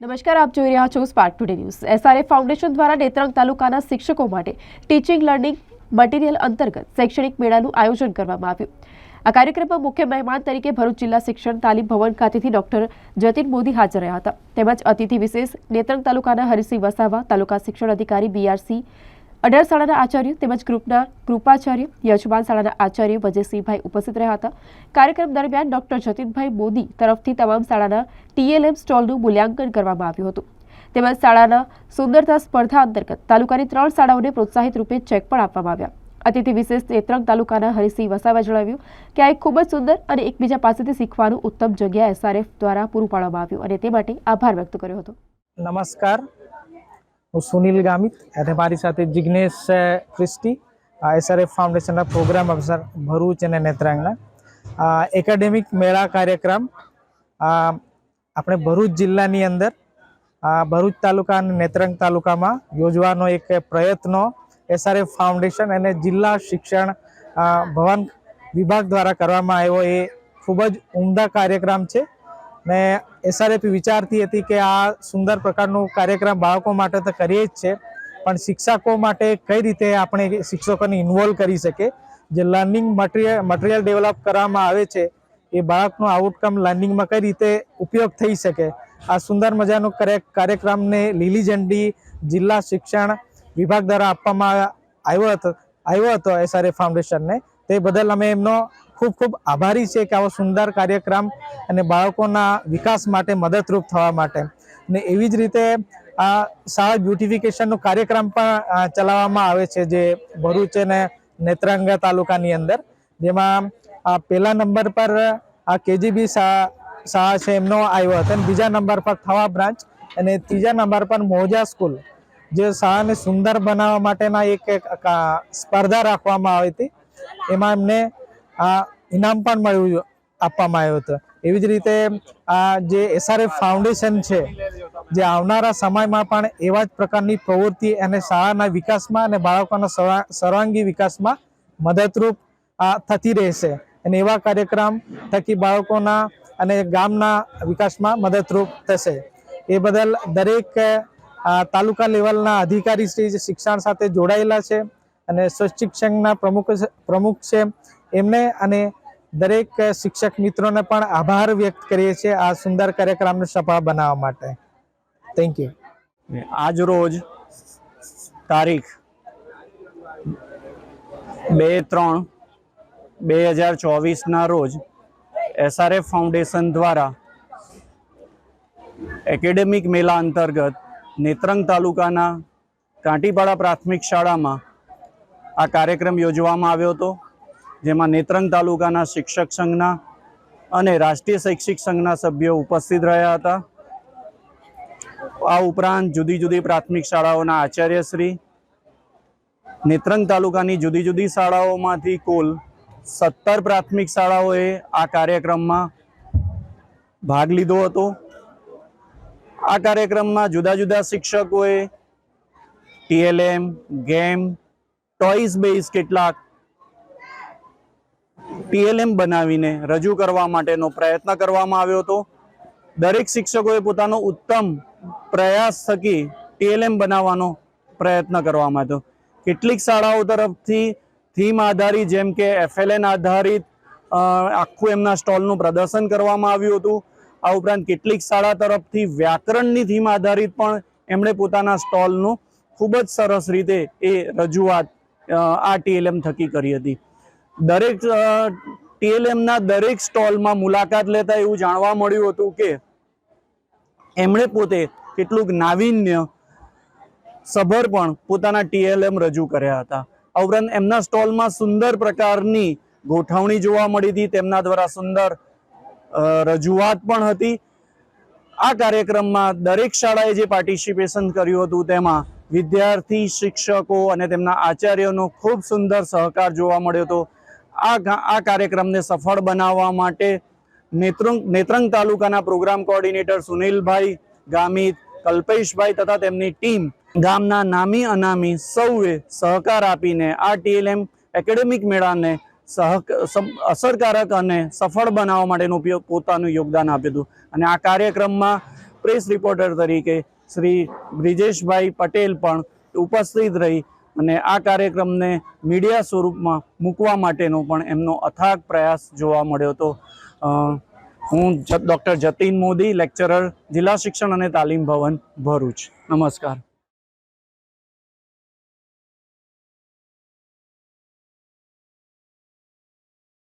નમસ્કાર, આપ જોઈ રહ્યા છો spark today news. SRF foundation દ્વારા નેત્રંગ તાલુકાના શિક્ષકો માટે ટીચિંગ લર્નિંગ મટીરિયલ અંતર્ગત શૈક્ષણિક મેળાનું આયોજન કરવામાં આવ્યું। આ કાર્યક્રમમાં મુખ્ય મહેમાન તરીકે ભરૂચ જિલ્લા શિક્ષણ તાલીમ ભવન ખાતેથી ડોક્ટર જતીન મોદી હાજર રહ્યા હતા। તેમજ અતિથિ વિશેષ નેત્રંગ તાલુકાના હરિસિંહ વસાવા, તાલુકા શિક્ષણ અધિકારી બીઆરસી, અઢાર શાળાના આચાર્ય તેમજ ગ્રુપના કૃપાચાર્ય, યજમાન શાળાના આચાર્ય વજયસિંહભાઈ ઉપસ્થિત રહ્યા હતા। કાર્યક્રમ દરમિયાન ડોક્ટર જતીનભાઈ મોદી તરફથી તમામ શાળાના ટીએલએમ સ્ટોલનું મૂલ્યાંકન કરવામાં આવ્યું હતું। તેમજ શાળાના સુંદરતા સ્પર્ધા અંતર્ગત તાલુકાની 3 શાળાઓને પ્રોત્સાહિત રૂપે ચેક પણ આપવામાં આવ્યા। અતિથિ વિશેષ નેત્રંગ તાલુકાના હરિસિંહ વસાવા જણાવ્યું કે આ એક ખૂબ જ સુંદર અને એકબીજા પાસેથી શીખવાનું ઉત્તમ જગ્યા એસઆરએફ દ્વારા પૂરું પાડવામાં આવ્યું અને તે માટે આભાર વ્યક્ત કર્યો હતો। નમસ્કાર, હું સુનિલ ગામિત અને મારી સાથે જિગ્નેશ ક્રિસ્ટી, એસઆરએફ ફાઉન્ડેશનના પ્રોગ્રામ ઓફિસર ભરૂચ અને નેત્રાંગના એકેડેમિક મેળા કાર્યક્રમ આપણે ભરૂચ જિલ્લાની અંદર ભરૂચ તાલુકા અને નેત્રંગ તાલુકામાં યોજવાનો એક પ્રયત્નો એસઆરએફ ફાઉન્ડેશન અને જિલ્લા શિક્ષણ ભવન વિભાગ દ્વારા કરવામાં આવ્યો। એ ખૂબ જ ઉમદા કાર્યક્રમ છે ને એસઆરએફ વિચારતી હતી કે આ સુંદર પ્રકારનો કાર્યક્રમ બાળકો માટે તો કરીએ જ છે, પણ શિક્ષકો માટે કઈ રીતે આપણે શિક્ષકોને ઇન્વોલ્વ કરી શકીએ। જે લર્નિંગ મટીરિયલ ડેવલપ કરવામાં આવે છે એ બાળકનો આઉટકમ લર્નિંગમાં કઈ રીતે ઉપયોગ થઈ શકે, આ સુંદર મજાનો કાર્યક્રમને લીલી ઝંડી જિલ્લા શિક્ષણ વિભાગ દ્વારા આપવામાં આવ્યો હતો એસઆરએફ ફાઉન્ડેશનને। તે બદલ અમે એમનો ખૂબ ખૂબ આભારી છે કે આવો સુંદર કાર્યક્રમ અને બાળકોના વિકાસ માટે મદદરૂપ થવા માટે। ને એવી જ રીતે આ શાળા બ્યુટિફિકેશનનો કાર્યક્રમ પણ ચલાવવામાં આવે છે જે ભરૂચ અને નેત્રંગ તાલુકાની અંદર, જેમાં પહેલા નંબર પર આ કેજીબી શાળા છે એમનો આવ્યો હતો અને બીજા નંબર પર થવા બ્રાન્ચ અને ત્રીજા નંબર પર મોજા સ્કૂલ, જે શાળાને સુંદર બનાવવા માટેના એક સ્પર્ધા રાખવામાં આવી હતી, એમાં એમને ઇનામ પણ આપવામાં આવ્યો હતો। એવી જ રીતે આ જે એસઆરએફ ફાઉન્ડેશન છે જે આવનારા સમયમાં પણ એવા જ પ્રકારની પ્રવૃત્તિ અને શાળાના વિકાસમાં અને બાળકોના સર્વાંગી વિકાસમાં મદદરૂપ થતી રહેશે અને એવા કાર્યક્રમ થકી બાળકોના અને ગામના વિકાસમાં મદદરૂપ થશે। એ બદલ દરેક તાલુકા લેવલના અધિકારી શ્રી જે શિક્ષણ સાથે જોડાયેલા છે અને શિક્ષણના પ્રમુખ છે એમને અને દરેક શિક્ષક મિત્રોને પણ આભાર વ્યક્ત કરીએ છીએ આ સુંદર કાર્યક્રમને સફળ બનાવવા માટે। Thank you. આજ રોજ તારીખ 2/3/2024ના રોજ એસઆરએફ ફાઉન્ડેશન દ્વારા એકેડેમિક મેળા અંતર્ગત નેત્રંગ તાલુકાના કાંટીપાડા પ્રાથમિક શાળામાં આ કાર્યક્રમ યોજવામાં આવ્યો હતો, જેમાં નેત્રંગ તાલુકાના શિક્ષક સંઘના અને રાષ્ટ્રીય શૈક્ષિક સંઘના સભ્યો ઉપસ્થિત રહ્યા હતા। આ ઉપરાંત જુદી જુદી પ્રાથમિક શાળાઓના આચાર્યશ્રી, નેત્રંગ તાલુકાની જુદી જુદી શાળાઓમાંથી કુલ 17 પ્રાથમિક શાળાઓએ આ કાર્યક્રમમાં ભાગ લીધો હતો। આ કાર્યક્રમમાં જુદા જુદા શિક્ષકોએ ટીએલએમ, ગેમ, ટોયઝ બેઝ કેટલાક ટીએલએમ બનાવીને રજૂ કરવા માટેનો પ્રયત્ન કરવામાં આવ્યો હતો। દરેક શિક્ષકોએ પોતાનો ઉત્તમ પ્રયાસ થકી ટીએલએમ બનાવવાનો પ્રયત્ન કરવામાં આવ્યો। કેટલીક શાળાઓ તરફથી થીમ આધારિત જેમ કે એફએલએન આધારિત આખું એમના સ્ટોલનું પ્રદર્શન કરવામાં આવ્યું હતું। આ ઉપરાંત કેટલીક શાળા તરફથી વ્યાકરણની થીમ આધારિત પણ એમણે પોતાના સ્ટોલનું ખૂબ જ સરસ રીતે એ રજૂઆત આ ટીએલએમ થકી કરી હતી। દરેક ટીએલએમના દરેક સ્ટોલમાં મુલાકાત લેતા એવું જાણવા મળ્યું હતું કે એમણે પોતે કેટલુંક નાવીન્ય સભર પણ પોતાના ટીએલએમ રજૂ કર્યા હતા। આ ઉપરાંત એમના સ્ટોલમાં સુંદર પ્રકારની ગોઠવણી જોવા મળી હતી, તેમના દ્વારા સુંદર રજૂઆત પણ હતી। આ કાર્યક્રમમાં દરેક શાળાએ જે પાર્ટિસિપેશન કર્યું હતું તેમાં વિદ્યાર્થી, શિક્ષકો અને તેમના આચાર્યોનો ખૂબ સુંદર સહકાર જોવા મળ્યો હતો। આ કાર્યક્રમને સફળ બનાવવા માટે નેત્રંગ તાલુકાના પ્રોગ્રામ કોઓર્ડિનેટર સુનિલભાઈ ગામિત, કલ્પેશભાઈ તથા તેમની ટીમ ગામના નામી અનામી સૌએ સહકાર આપીને આ ટીએલએમ એકેડેમિક મેળાને અસરકારક અને સફળ બનાવવા માટેનું પોતાનું યોગદાન આપ્યું હતું। અને આ કાર્યક્રમમાં પ્રેસ રિપોર્ટર તરીકે શ્રી બ્રિજેશભાઈ પટેલ પણ ઉપસ્થિત રહી અને આ કાર્યક્રમને મીડિયા સ્વરૂપમાં મૂકવા માટેનો પણ એમનો અથાગ પ્રયાસ જોવા મળ્યો હતો. હું ડૉક્ટર જતીન મોદી, લેક્ચરર, જિલ્લા શિક્ષણ અને તાલીમ ભવન, ભરૂચ. નમસ્કાર.